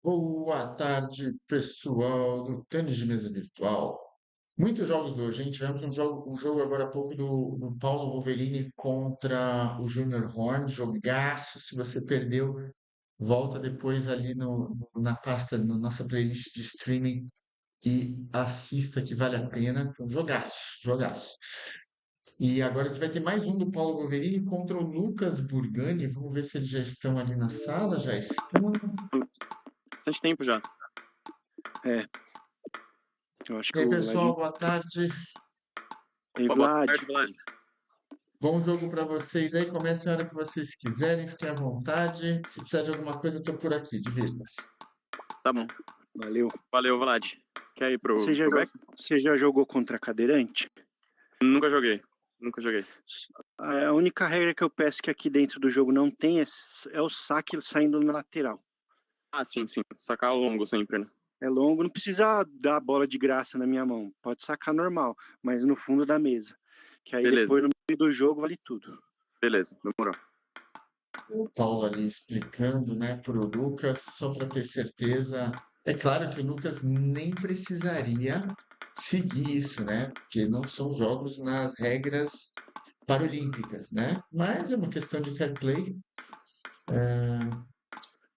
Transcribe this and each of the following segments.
Boa tarde, pessoal do tênis de mesa virtual. Muitos jogos hoje, hein? Tivemos um jogo agora há pouco do Paulo Wolverini contra o Junior Horn, jogaço. Se você perdeu, volta depois ali na pasta, na nossa playlist de streaming e assista que vale a pena. Foi um jogaço, jogaço. E agora a gente vai ter mais um do Paulo Wolverini contra o Lucas Burgani. Vamos ver se eles já estão ali na sala, já estão. Bastante tempo já. Eu acho E que aí, o pessoal, Vlad. boa tarde. Ei, Opa, boa Vlad, tarde, Vlad. Bom jogo para vocês aí. Comecem a hora que vocês quiserem, fiquem à vontade. Se precisar de alguma coisa, eu tô por aqui. Divirtam-se. Tá bom. valeu. Valeu, Vlad. Quer ir Você já, pro back? você já jogou contra cadeirante? Nunca joguei. Nunca joguei. A única regra que eu peço que aqui dentro do jogo não tem é o saque saindo na lateral. Ah, sim. Sacar longo sempre, né? É longo, não precisa dar a bola de graça na minha mão. Pode sacar normal, mas no fundo da mesa. Que aí Beleza. depois no meio do jogo vale tudo. Beleza, demorou. O Paulo ali explicando, né, pro Lucas, só para ter certeza. É claro que o Lucas nem precisaria seguir isso, né? Porque não são jogos nas regras paralímpicas, né? Mas é uma questão de fair play.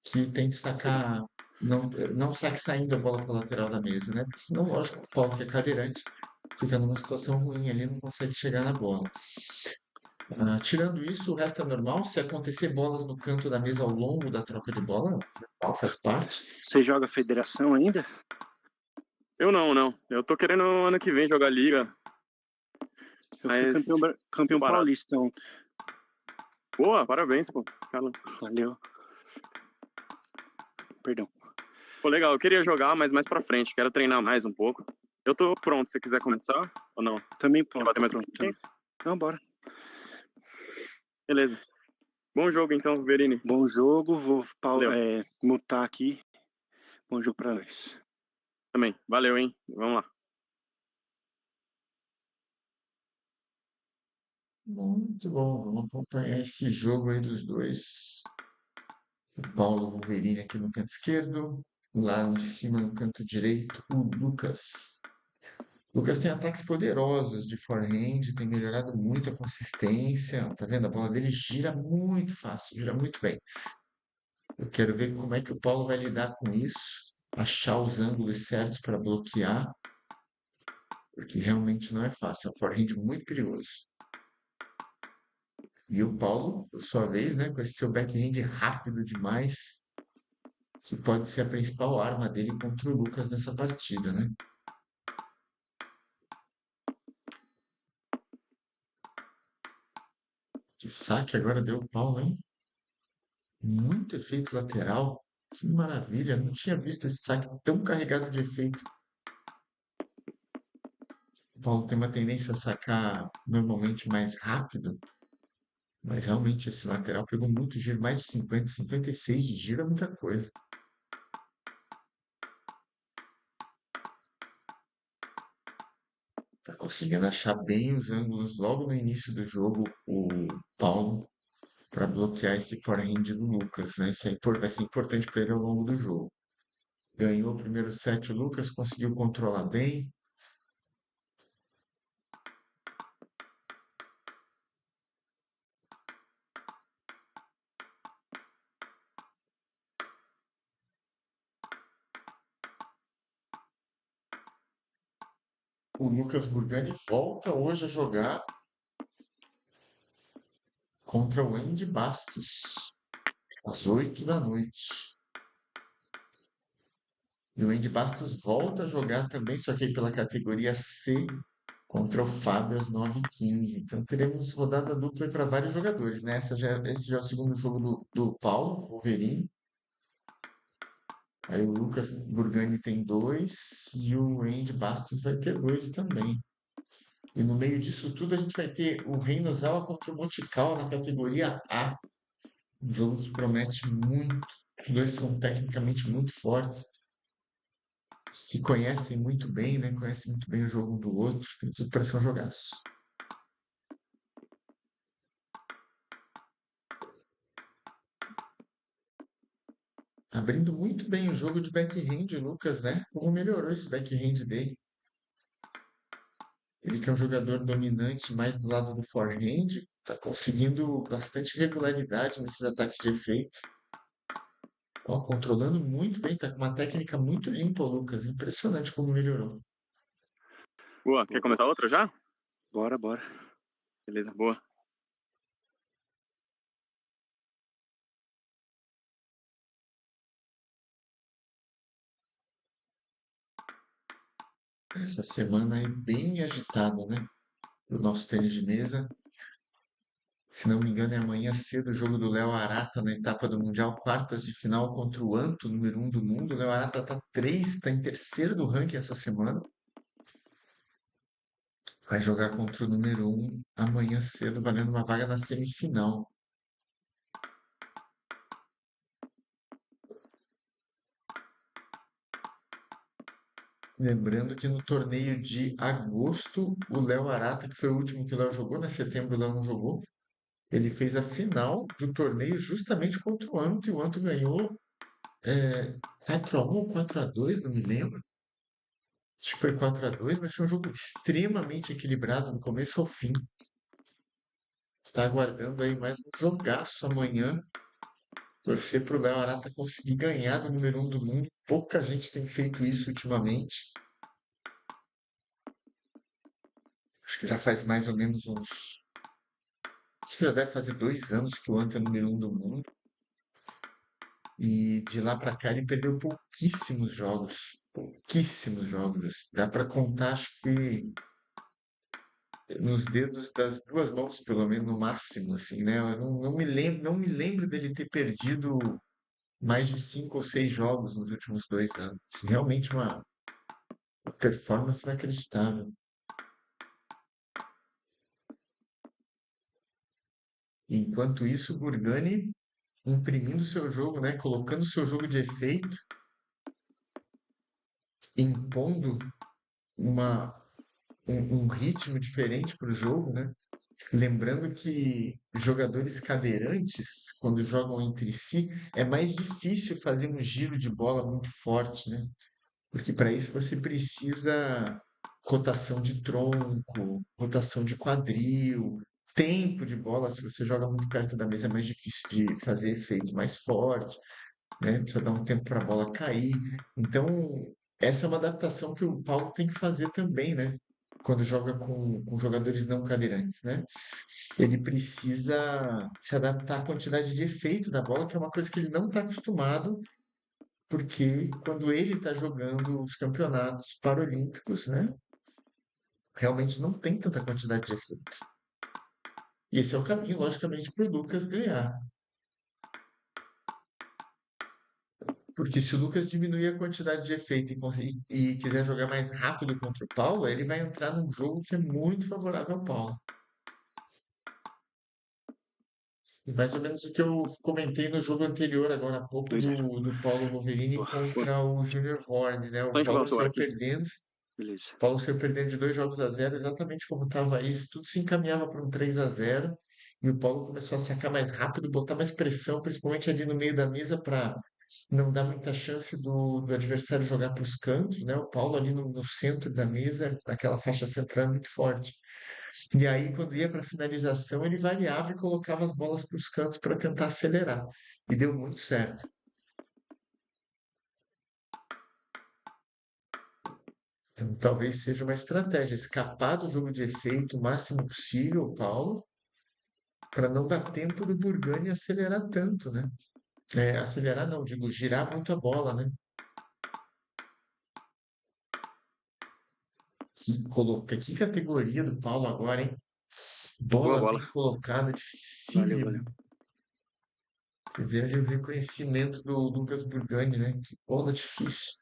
Que tem que sacar, não saque saindo a bola para a lateral da mesa, né? Porque senão, lógico, o Paulo que é cadeirante fica numa situação ruim ali, não consegue chegar na bola. Tirando isso, o resto é normal. Se acontecer bolas no canto da mesa ao longo da troca de bola, normal, faz parte. Você joga federação ainda? Eu não. Eu tô querendo ano que vem jogar liga. Eu fui Mas campeão parado. paulista ontem. Boa, parabéns, pô. Cara, Valeu. Perdão. pô, legal. Eu queria jogar, mas mais pra frente. Quero treinar mais um pouco. Eu tô pronto. Se você quiser começar ou não? Também Quer pronto. bater mais um Pronto. pouquinho? Não, bora. Beleza. Bom jogo, então, Verini. Bom jogo. Vou Valeu. mutar aqui. Bom jogo pra nós. Também. Valeu, hein? Vamos lá. Muito bom, vamos acompanhar esse jogo aí dos dois. O Paulo Wolverine aqui no canto esquerdo, lá em cima no canto direito, o Lucas. O Lucas tem ataques poderosos de forehand, tem melhorado muito a consistência. Tá vendo? A bola dele gira muito fácil, gira muito bem. Eu quero ver como é que o Paulo vai lidar com isso, achar os ângulos certos para bloquear, porque realmente não é fácil. É um forehand muito perigoso. E o Paulo, por sua vez, né, com esse seu backhand rápido demais, que pode ser a principal arma dele contra o Lucas nessa partida, né? Que saque agora deu o Paulo, hein? Muito efeito lateral. Que maravilha, não tinha visto esse saque tão carregado de efeito. O Paulo tem uma tendência a sacar normalmente mais rápido, mas realmente esse lateral pegou muito giro, mais de 50, 56 de giro é muita coisa. Tá conseguindo achar bem os ângulos logo no início do jogo, o Paulo, para bloquear esse forehand do Lucas, né? Isso vai ser importante para ele ao longo do jogo. Ganhou o primeiro set, o Lucas conseguiu controlar bem. O Lucas Burgani volta hoje a jogar contra o Andy Bastos, às 8 da noite. E o Andy Bastos volta a jogar também, só que aí pela categoria C, contra o Fábio às 9h15. Então teremos rodada dupla para vários jogadores, né? Esse já é o segundo jogo do Paulo, Wolverine. Aí o Lucas Burgani tem dois e o Andy Bastos vai ter dois também. E no meio disso tudo a gente vai ter o Reinozawa contra o Motical na categoria A. Um jogo que promete muito. Os dois são tecnicamente muito fortes, se conhecem muito bem, né? Conhecem muito bem o jogo um do outro. Tem tudo para ser um jogaço. Abrindo muito bem o jogo de backhand, o Lucas, né? Como melhorou esse backhand dele. Ele que é um jogador dominante mais do lado do forehand, tá conseguindo bastante regularidade nesses ataques de efeito. Ó, controlando muito bem, tá com uma técnica muito limpa o Lucas. Impressionante como melhorou. Boa. Quer começar outra já? Bora, bora. Beleza, boa. Essa semana aí bem agitada, né? O nosso tênis de mesa. Se não me engano, é amanhã cedo o jogo do Léo Arata na etapa do Mundial, quartas de final contra o Anto, número 1 do mundo. O Léo Arata tá em terceiro do ranking essa semana. Vai jogar contra o número 1 amanhã cedo, valendo uma vaga na semifinal. Lembrando que no torneio de agosto, o Léo Arata, que foi o último que o Léo jogou, né? Setembro o Léo não jogou. Ele fez a final do torneio justamente contra o Anto, e o Anto ganhou 4-1 ou 4-2, não me lembro. Acho que foi 4-2, mas foi um jogo extremamente equilibrado do começo ao fim. Está aguardando aí mais um jogaço amanhã. Torcer para o Léo Arata conseguir ganhar do número 1 do mundo. Pouca gente tem feito isso ultimamente. Acho que já faz mais ou menos uns. Acho que já deve fazer 2 anos que o Anta é número 1 do mundo. E de lá para cá ele perdeu pouquíssimos jogos. Pouquíssimos jogos. Dá para contar, acho que nos dedos das duas mãos, pelo menos, no máximo, assim, né? Eu não me lembro dele ter perdido mais de 5 ou 6 jogos nos últimos 2 anos. Realmente uma performance inacreditável. Enquanto isso, o Burgani imprimindo seu jogo, né? Colocando seu jogo de efeito, impondo uma, um ritmo diferente para o jogo, né? Lembrando que jogadores cadeirantes, quando jogam entre si, é mais difícil fazer um giro de bola muito forte, né? Porque para isso você precisa rotação de tronco, rotação de quadril, tempo de bola. Se você joga muito perto da mesa, é mais difícil de fazer efeito mais forte, né? Precisa dar um tempo para a bola cair. Então, essa é uma adaptação que o Paulo tem que fazer também, né? Quando joga com jogadores não cadeirantes, né? Ele precisa se adaptar à quantidade de efeito da bola, que é uma coisa que ele não está acostumado, porque quando ele está jogando os campeonatos paralímpicos, né? Realmente não tem tanta quantidade de efeito. E esse é o caminho, logicamente, para o Lucas ganhar. Porque se o Lucas diminuir a quantidade de efeito e quiser jogar mais rápido contra o Paulo, ele vai entrar num jogo que é muito favorável ao Paulo. E mais ou menos o que eu comentei no jogo anterior, agora há pouco, do Paulo Wolverini contra o Junior Horn, né? Só O enxugar Paulo o suor saiu aqui. perdendo. Beleza. O Paulo saiu perdendo de 2 jogos a 0, exatamente como estava isso. Tudo se encaminhava para um 3-0. E o Paulo começou a sacar mais rápido, botar mais pressão, principalmente ali no meio da mesa, para não dar muita chance do adversário jogar para os cantos, né? O Paulo ali no centro da mesa, naquela faixa central muito forte. E aí, quando ia para a finalização, ele variava e colocava as bolas para os cantos para tentar acelerar. E deu muito certo. Então, talvez seja uma estratégia, escapar do jogo de efeito o máximo possível, Paulo, para não dar tempo do Burgani acelerar tanto, né? Acelerar não, digo, girar muito a bola, né? Que categoria do Paulo agora, hein? Boa Bola bola. bem colocada, Valeu, dificílimo. valeu. Você vê ali o reconhecimento do Lucas Burgani, né? Que bola difícil.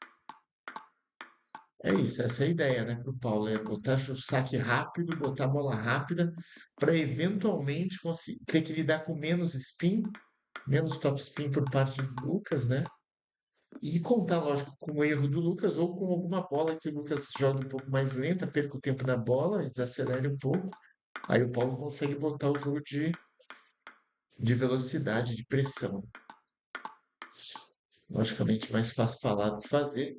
É isso, essa é a ideia, né, para o Paulo, é botar o saque rápido, botar a bola rápida, para eventualmente ter que lidar com menos spin, menos top spin por parte do Lucas, né? E contar, lógico, com o erro do Lucas ou com alguma bola que o Lucas jogue um pouco mais lenta, perca o tempo da bola, desacelere um pouco. Aí o Paulo consegue botar o jogo de velocidade, de pressão. Logicamente, mais fácil falar do que fazer.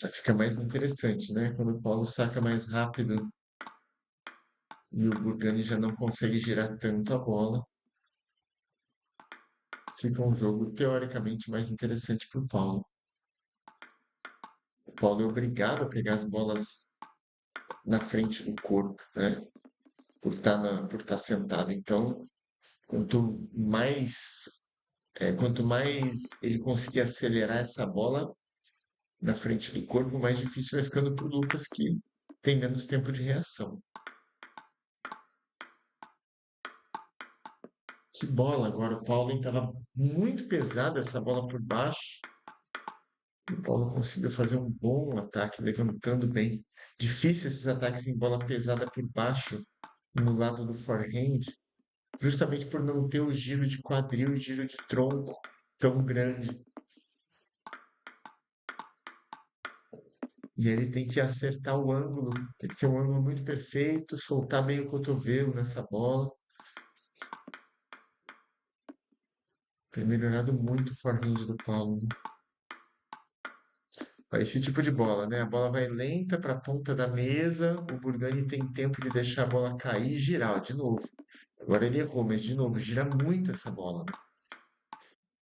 Já fica mais interessante, né? Quando o Paulo saca mais rápido e o Burgani já não consegue girar tanto a bola, fica um jogo teoricamente mais interessante para o Paulo. O Paulo é obrigado a pegar as bolas na frente do corpo, né? Por estar sentado. Então, quanto mais ele conseguir acelerar essa bola na frente do corpo, mais difícil vai ficando para o Lucas, que tem menos tempo de reação. Que bola agora, o Paulo estava muito pesada essa bola por baixo. O Paulo conseguiu fazer um bom ataque, levantando bem. Difícil esses ataques em bola pesada por baixo, no lado do forehand, justamente por não ter o giro de quadril e giro de tronco tão grande. E ele tem que acertar o ângulo, tem que ter um ângulo muito perfeito, soltar bem o cotovelo nessa bola. Tem melhorado muito o forehand do Paulo. Esse tipo de bola, né? A bola vai lenta para a ponta da mesa, o Burgani tem tempo de deixar a bola cair e girar de novo. Agora ele errou, mas de novo, gira muito essa bola, né?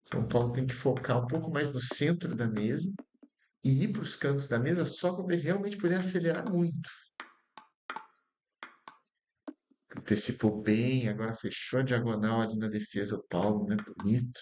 Então o Paulo tem que focar um pouco mais no centro da mesa e ir para os cantos da mesa só quando ele realmente puder acelerar muito. Antecipou bem, agora fechou a diagonal ali na defesa o Paulo, né? Bonito.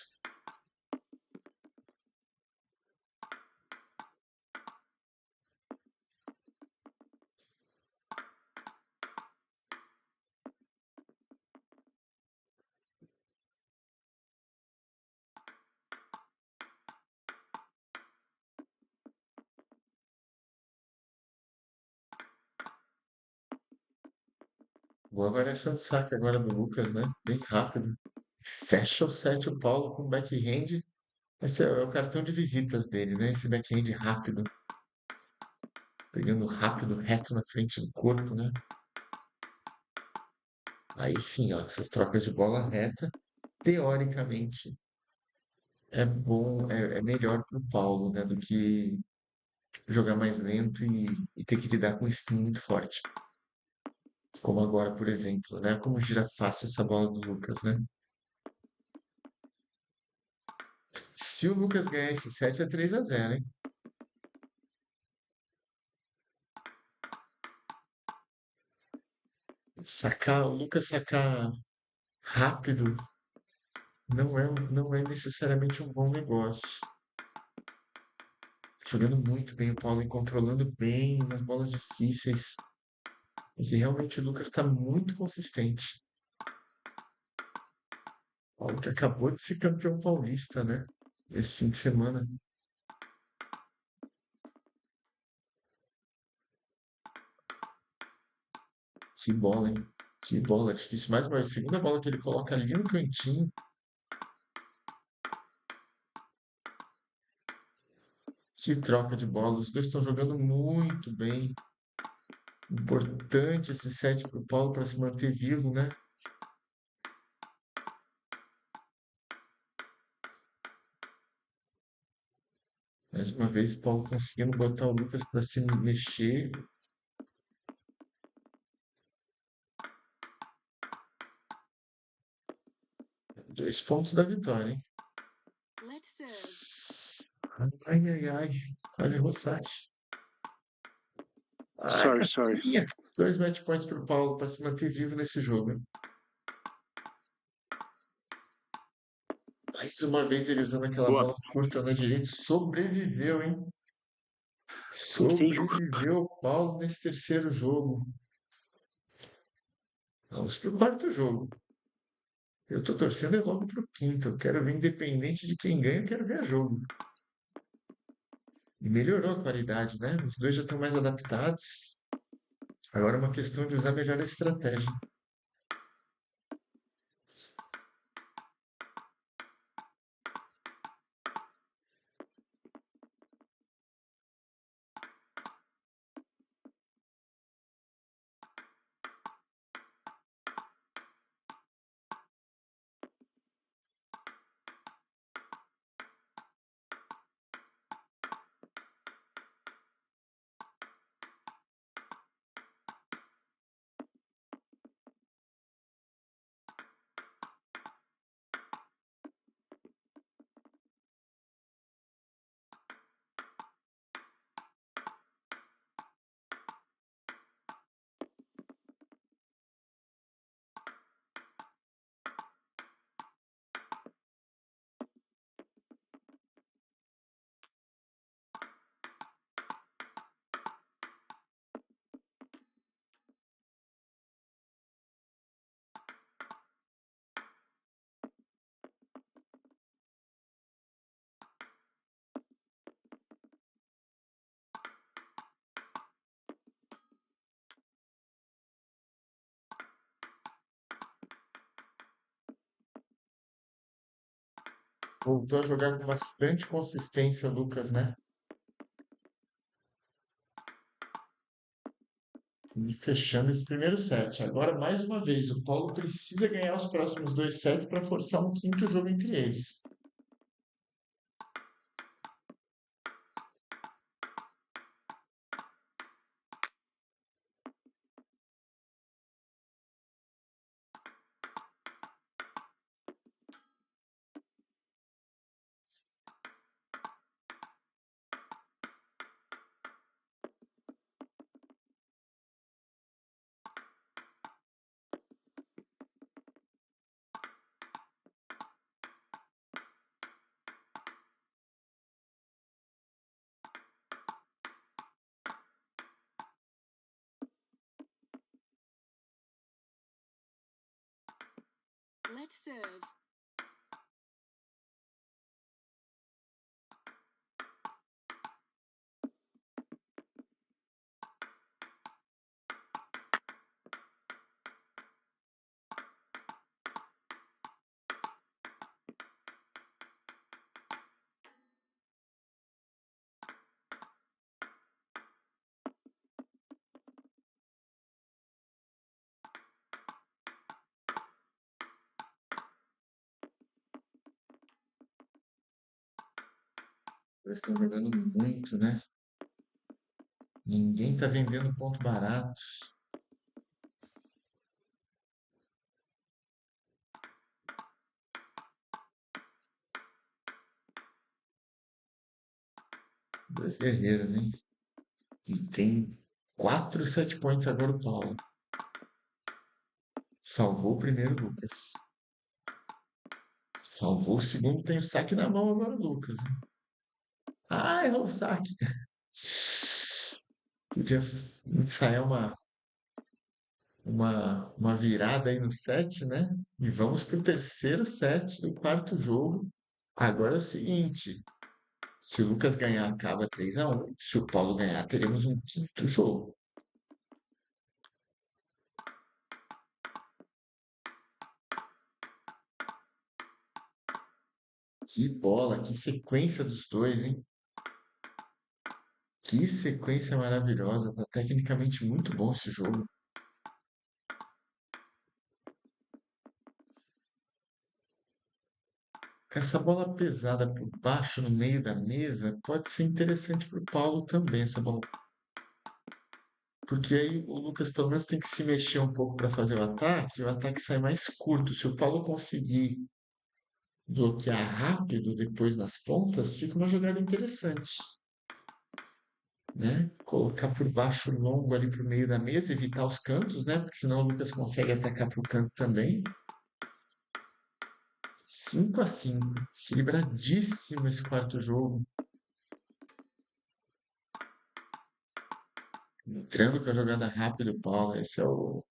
Boa variação de saque agora do Lucas, né? Bem rápido. Fecha o set o Paulo com backhand. Esse é o cartão de visitas dele, né? Esse backhand rápido. Pegando rápido, reto na frente do corpo, né? Aí sim, ó, essas trocas de bola reta, teoricamente, é bom, é melhor para o Paulo, né? Do que jogar mais lento e ter que lidar com um spin muito forte. Como agora, por exemplo, né? Como gira fácil essa bola do Lucas, né? Se o Lucas ganhar esse set, é 3-0, hein? O Lucas sacar rápido não é necessariamente um bom negócio. Jogando muito bem o Paulo e controlando bem nas bolas difíceis. E que realmente o Lucas está muito consistente. O Paulo que acabou de ser campeão paulista, né? Esse fim de semana. Que bola, hein? Que bola difícil. Mais uma vez, segunda bola que ele coloca ali no cantinho. Que troca de bola. Os dois estão jogando muito bem. Importante esse set para o Paulo para se manter vivo, né? Mais uma vez, Paulo conseguindo botar o Lucas para se mexer. Dois pontos da vitória, hein? Ai, ai, ai. Quase roçate. Ai, Sorry. casquinha. Dois match points para o Paulo para se manter vivo nesse jogo. Mais uma vez ele usando aquela Boa. bola curta na direita. Sobreviveu, hein? Cinco. Sobreviveu o Paulo nesse terceiro jogo. Vamos para o quarto jogo. Eu tô torcendo é logo pro quinto. Eu quero ver, independente de quem ganha, eu quero ver a jogo. E melhorou a qualidade, né? Os dois já estão mais adaptados. Agora é uma questão de usar melhor a estratégia. Voltou a jogar com bastante consistência, o Lucas, né? E fechando esse primeiro set. Agora, mais uma vez, o Paulo precisa ganhar os próximos 2 sets para forçar um quinto jogo entre eles. Let's serve. Eles estão jogando muito, né? Ninguém tá vendendo ponto barato. Dois guerreiros, hein? E tem 4 set points agora o Paulo. Salvou o primeiro, Lucas. Salvou o segundo, tem o saque na mão agora, Lucas. Ah, errou o saque. Podia ensaiar uma virada aí no set, né? E vamos pro terceiro set do quarto jogo. Agora é o seguinte: se o Lucas ganhar, acaba 3-1. Se o Paulo ganhar, teremos um quinto jogo. Que bola, que sequência dos dois, hein? Que sequência maravilhosa. Tá tecnicamente muito bom esse jogo. Com essa bola pesada por baixo no meio da mesa, pode ser interessante para o Paulo também, essa bola. Porque aí o Lucas pelo menos tem que se mexer um pouco para fazer o ataque sai mais curto. Se o Paulo conseguir bloquear rápido depois nas pontas, fica uma jogada interessante. Né? Colocar por baixo longo ali para o meio da mesa, evitar os cantos, né? Porque senão o Lucas consegue atacar para o canto também. 5-5, equilibradíssimo esse quarto jogo. Entrando com a jogada rápida, Paulo, esse é o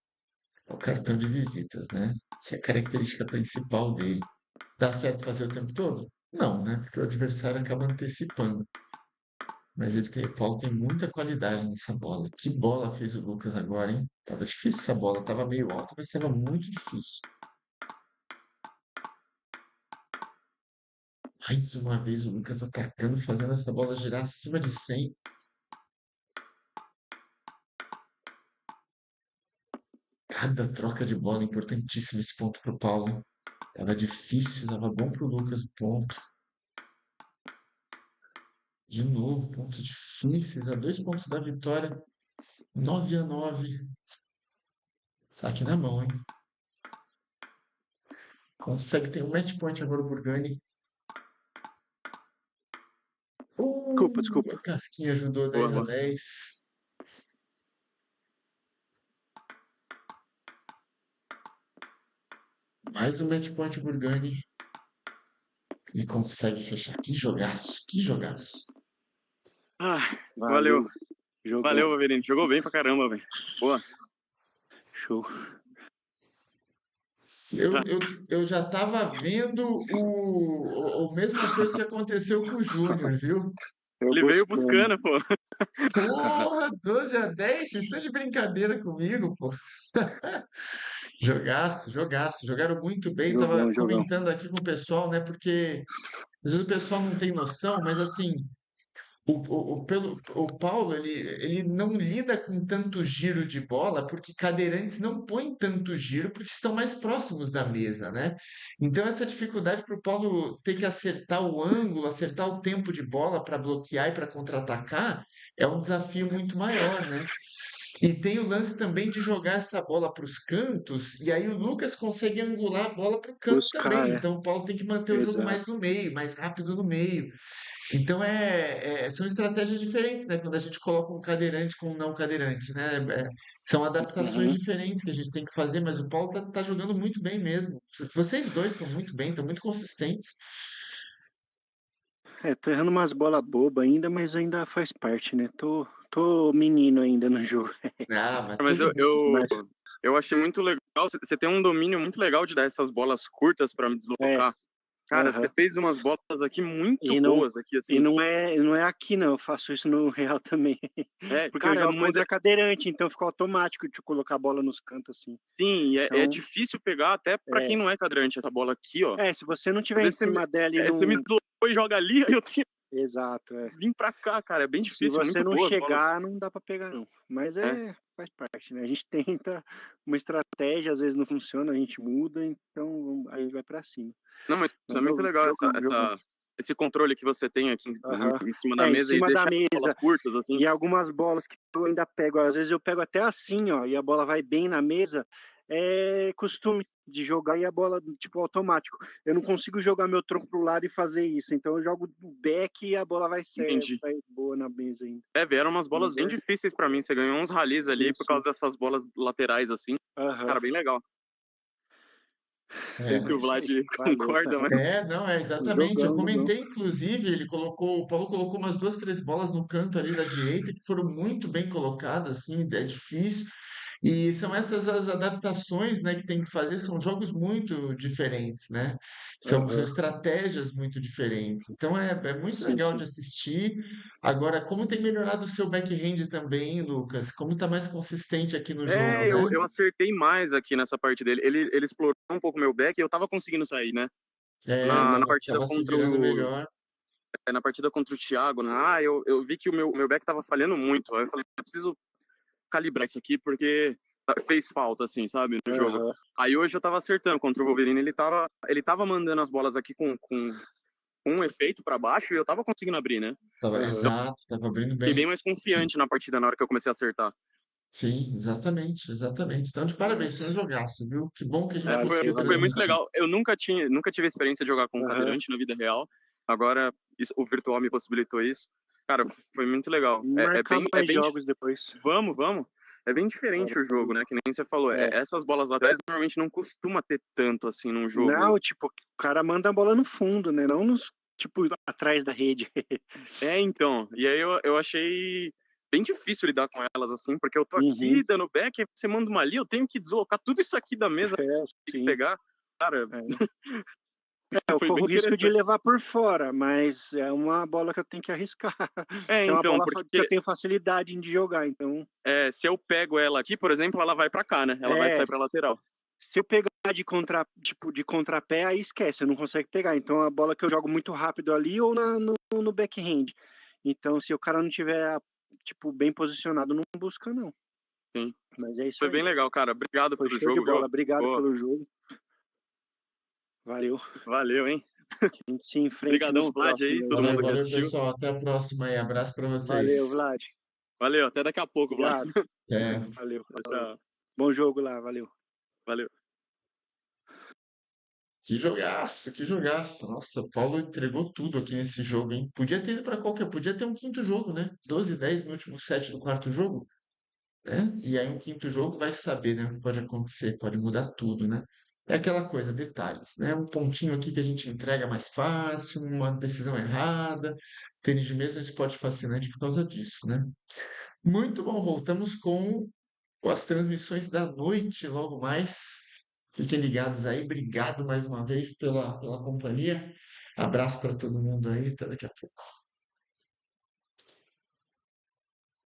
cartão de visitas, né? Essa é a característica principal dele. Dá certo fazer o tempo todo? Não, né? Porque o adversário acaba antecipando. Mas o Paulo tem muita qualidade nessa bola. Que bola fez o Lucas agora, hein? Tava difícil essa bola, tava meio alta, mas tava muito difícil. Mais uma vez o Lucas atacando, fazendo essa bola girar acima de 100. Cada troca de bola é importantíssimo esse ponto pro Paulo. Tava difícil, tava bom pro Lucas o ponto. De novo, pontos difíceis, a 2 pontos da vitória. 9-9. Saque na mão, hein? Consegue ter um match point agora o Burgani. Desculpa. A casquinha ajudou Boa, 10 a boa. 10. Mais um match point o Burgani. E consegue fechar. Que jogaço, que jogaço. Ah, valeu. Jogou. Valeu, Wolverine. Jogou bem pra caramba, velho. Boa. Show. Eu já estava vendo a mesma coisa que aconteceu com o Júnior, viu? Ele veio buscando, pô. Porra, 12-10, vocês estão de brincadeira comigo, pô. Jogaço, jogaço. Jogaram muito bem. Tava Jogão. comentando aqui com o pessoal, né? Porque Às vezes o pessoal não tem noção, mas assim, o Paulo, ele não lida com tanto giro de bola, porque cadeirantes não põem tanto giro, porque estão mais próximos da mesa, né? Então, essa dificuldade para o Paulo ter que acertar o ângulo, acertar o tempo de bola para bloquear e para contra-atacar, é um desafio muito maior, né? E tem o lance também de jogar essa bola para os cantos, e aí o Lucas consegue angular a bola para o canto Buscar, também. é. Então, o Paulo tem que manter o jogo mais Exato. no meio, mais rápido no meio. Então são estratégias diferentes, né? Quando a gente coloca um cadeirante com um não cadeirante, né? São adaptações Uhum. diferentes que a gente tem que fazer, mas o Paulo tá jogando muito bem mesmo. Vocês dois estão muito bem, estão muito consistentes. Tô errando umas bolas bobas ainda, mas ainda faz parte, né? Tô menino ainda no jogo. Ah, mas Mas todo mundo. Mas, eu achei muito legal. Você tem um domínio muito legal de dar essas bolas curtas para me é, deslocar. Cara, você aham. fez umas bolas aqui muito E não, boas aqui, e assim. não é aqui não, eu faço isso no real também. É, Porque eu cara, jogo contra cadeirante, então fica automático de colocar a bola nos cantos assim. sim, é Então, difícil pegar até para quem é, não é cadeirante essa bola aqui, ó. se você não Às tiver em vezes cima dela e você me não. deslocou e joga ali, aí eu tenho Exato, é. que vir pra cá, cara. É bem Se difícil, você muito não boas bolas. chegar, não dá pra pegar não. Mas É. faz parte, né? A gente tenta uma estratégia, às vezes não funciona, a gente muda, então a gente vai pra cima. Não, mas isso é Mas muito legal, jogo. esse controle que você tem aqui Aham. em cima da Em mesa e cima da deixar as bolas mesa. curtas, assim. E algumas bolas que eu ainda pego, às vezes eu pego até assim, ó, e a bola vai bem na mesa. É costume de jogar e a bola, tipo, automático. Eu não consigo jogar meu tronco pro lado e fazer isso. Então eu jogo o back e a bola Entendi. vai boa na mesa ainda. Vieram umas bolas Mas bem é, difíceis pra mim. Você ganhou uns ralis sim, ali por sim. causa dessas bolas laterais, assim. Aham. Cara, bem legal. Não sei se É, o É isso Vlad aí. Valeu. concorda, mas não, é exatamente. Eu Jogão, jogão. comentei, inclusive, o Paulo colocou umas duas, três bolas no canto ali da direita que foram muito bem colocadas, assim, é difícil. E são essas as adaptações, né, que tem que fazer, são jogos muito diferentes, né? São Aham. estratégias muito diferentes. Então é muito Sim, legal de sim. assistir. Agora, como tem melhorado o seu backhand também, Lucas? Como tá mais consistente aqui no jogo, né? eu acertei mais aqui nessa parte dele. Ele explorou um pouco meu back e eu tava conseguindo sair, né? É, Na tava, partida tava se contra virando o melhor. na partida contra o Thiago, né? Eu vi que o meu back tava falhando muito. Aí eu falei, eu preciso calibrar isso aqui porque fez falta, assim, sabe, no jogo. Aham. Aí hoje eu tava acertando contra o Wolverine, ele tava mandando as bolas aqui com um efeito pra baixo e eu tava conseguindo abrir, né? Tava, Aham. exato, tava abrindo Fiquei bem bem. mais Sim, confiante na partida na hora que eu comecei a acertar. sim, exatamente, exatamente. Então, de parabéns, foi um jogaço, viu? Que bom que a gente Valeu, conseguiu valeu. Foi muito transmitir. legal. Eu nunca tive a experiência de jogar com um Aham. cadeirante na vida real. Agora o virtual me possibilitou isso. Cara, foi muito legal. Marcar É mais bem jogos depois. vamos. É bem diferente o jogo, Valeu. né? Que nem você falou. É. Essas bolas laterais normalmente não costuma ter tanto assim num jogo. Não, tipo, o cara manda a bola no fundo, né? Não nos, tipo, atrás da rede. Então. E aí eu achei bem difícil lidar com elas, assim, porque eu tô aqui Uhum. dando back, aí você manda uma ali, eu tenho que deslocar tudo isso aqui da mesa É, e sim. pegar. Cara, É. Eu foi bem corro o risco de interessante. levar por fora, mas é uma bola que eu tenho que arriscar. Que é uma Então, bola que eu porque tenho facilidade de jogar, então. se eu pego ela aqui, por exemplo, ela vai pra cá, né? Ela vai É, sair pra lateral. se eu pegar de contrapé, aí esquece, eu não consigo pegar. Então é a bola que eu jogo muito rápido ali ou no backhand. Então, se o cara não tiver, tipo, bem posicionado, não busca, não. Sim. Mas é isso Foi bem aí. legal, cara. Obrigado Foi pelo show de jogo, viu? bola. Obrigado Pô, pelo jogo. Valeu. valeu, hein? A gente se enfrente nos Obrigadão, Vlad aí, próximos aí. todo Valeu, mundo que valeu, assistiu. pessoal. Até a próxima aí. Abraço para Valeu, vocês. Vlad. Valeu, até daqui a pouco, Vlad. Obrigado. Até. Valeu, Tchau, falou. tchau. Bom jogo lá, valeu. Valeu. Que jogaço, que jogaço. Nossa, o Paulo entregou tudo aqui nesse jogo, hein? Podia ter ido para qualquer, podia ter um quinto jogo, né? 12-10 no último set do quarto jogo, né? E aí um quinto jogo vai saber, né, o que pode acontecer, pode mudar tudo, né? É aquela coisa, detalhes, né? Um pontinho aqui que a gente entrega mais fácil, uma decisão errada. Tênis de mesa é um esporte fascinante por causa disso, né? Muito bom, voltamos com as transmissões da noite logo mais. Fiquem ligados aí. Obrigado mais uma vez pela companhia. Abraço para todo mundo aí. Até daqui a pouco.